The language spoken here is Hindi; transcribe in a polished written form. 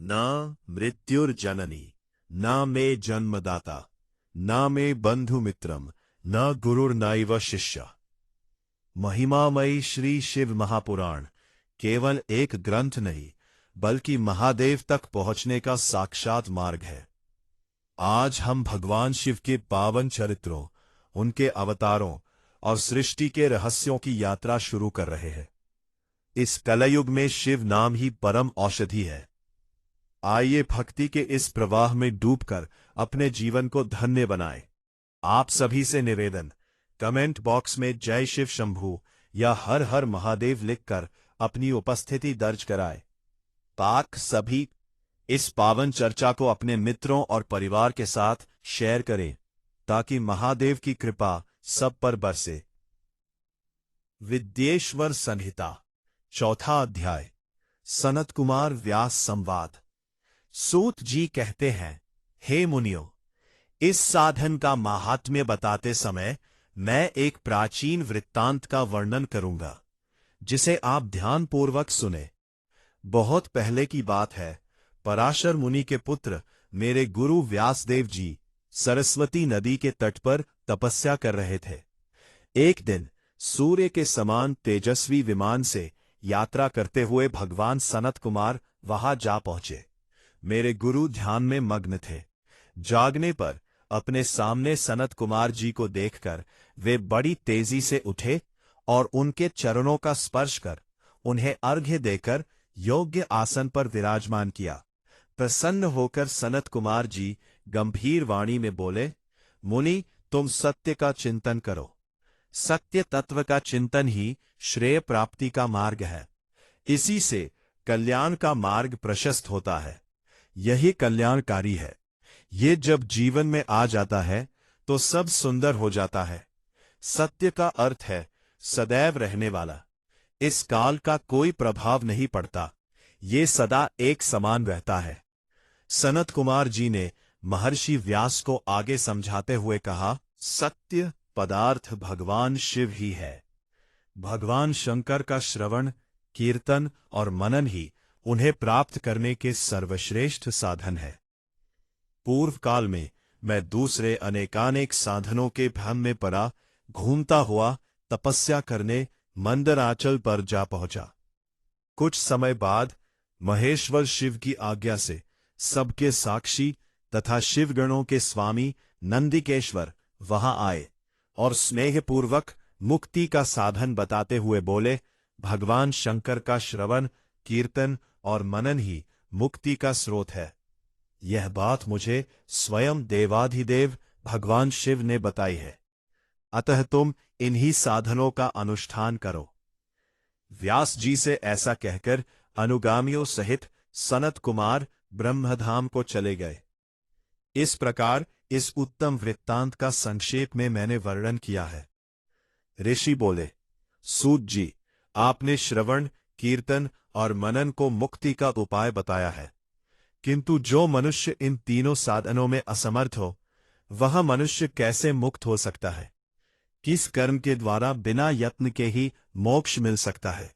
न मृत्युर्जननी न मे जन्मदाता न मे बंधुमित्रम न गुरुर्नैव शिष्य। महिमामयी श्री शिव महापुराण केवल एक ग्रंथ नहीं बल्कि महादेव तक पहुंचने का साक्षात मार्ग है। आज हम भगवान शिव के पावन चरित्रों, उनके अवतारों और सृष्टि के रहस्यों की यात्रा शुरू कर रहे हैं। इस कलयुग में शिव नाम ही परम औषधि है। आइए भक्ति के इस प्रवाह में डूबकर अपने जीवन को धन्य बनाएं। आप सभी से निवेदन, कमेंट बॉक्स में जय शिव शंभू या हर हर महादेव लिखकर अपनी उपस्थिति दर्ज कराएं। पाक सभी इस पावन चर्चा को अपने मित्रों और परिवार के साथ शेयर करें ताकि महादेव की कृपा सब पर बरसे। विद्येश्वर संहिता, चौथा अध्याय, सनत कुमार व्यास संवाद। सूत जी कहते हैं, हे मुनियों, इस साधन का महात्म्य बताते समय मैं एक प्राचीन वृत्तांत का वर्णन करूंगा, जिसे आप ध्यानपूर्वक सुने। बहुत पहले की बात है। पराशर मुनि के पुत्र मेरे गुरु व्यासदेव जी सरस्वती नदी के तट पर तपस्या कर रहे थे। एक दिन सूर्य के समान तेजस्वी विमान से यात्रा करते हुए भगवान सनत कुमार वहां जा पहुंचे। मेरे गुरु ध्यान में मग्न थे। जागने पर अपने सामने सनत कुमार जी को देखकर वे बड़ी तेजी से उठे और उनके चरणों का स्पर्श कर उन्हें अर्घ्य देकर योग्य आसन पर विराजमान किया। प्रसन्न होकर सनत कुमार जी गंभीर वाणी में बोले, मुनि, तुम सत्य का चिंतन करो। सत्य तत्व का चिंतन ही श्रेय प्राप्ति का मार्ग है। इसी से कल्याण का मार्ग प्रशस्त होता है। यही कल्याणकारी है। ये जब जीवन में आ जाता है तो सब सुंदर हो जाता है। सत्य का अर्थ है सदैव रहने वाला। इस काल का कोई प्रभाव नहीं पड़ता। ये सदा एक समान रहता है। सनत कुमार जी ने महर्षि व्यास को आगे समझाते हुए कहा, सत्य पदार्थ भगवान शिव ही है। भगवान शंकर का श्रवण, कीर्तन और मनन ही उन्हें प्राप्त करने के सर्वश्रेष्ठ साधन है। पूर्व काल में मैं दूसरे अनेकानेक साधनों के भ्रम में पड़ा घूमता हुआ तपस्या करने मंदराचल पर जा पहुंचा। कुछ समय बाद महेश्वर शिव की आज्ञा से सबके साक्षी तथा शिवगणों के स्वामी नंदिकेश्वर वहां आए और स्नेहपूर्वक मुक्ति का साधन बताते हुए बोले, भगवान शंकर का श्रवण, कीर्तन और मनन ही मुक्ति का स्रोत है। यह बात मुझे स्वयं देवाधिदेव भगवान शिव ने बताई है। अतः तुम इन्हीं साधनों का अनुष्ठान करो। व्यास जी से ऐसा कहकर अनुगामियों सहित सनत कुमार ब्रह्मधाम को चले गए। इस प्रकार इस उत्तम वृत्तांत का संक्षेप में मैंने वर्णन किया है। ऋषि बोले, सूत जी, आपने श्रवण, कीर्तन और मनन को मुक्ति का उपाय बताया है, किंतु जो मनुष्य इन तीनों साधनों में असमर्थ हो, वह मनुष्य कैसे मुक्त हो सकता है? किस कर्म के द्वारा बिना यत्न के ही मोक्ष मिल सकता है?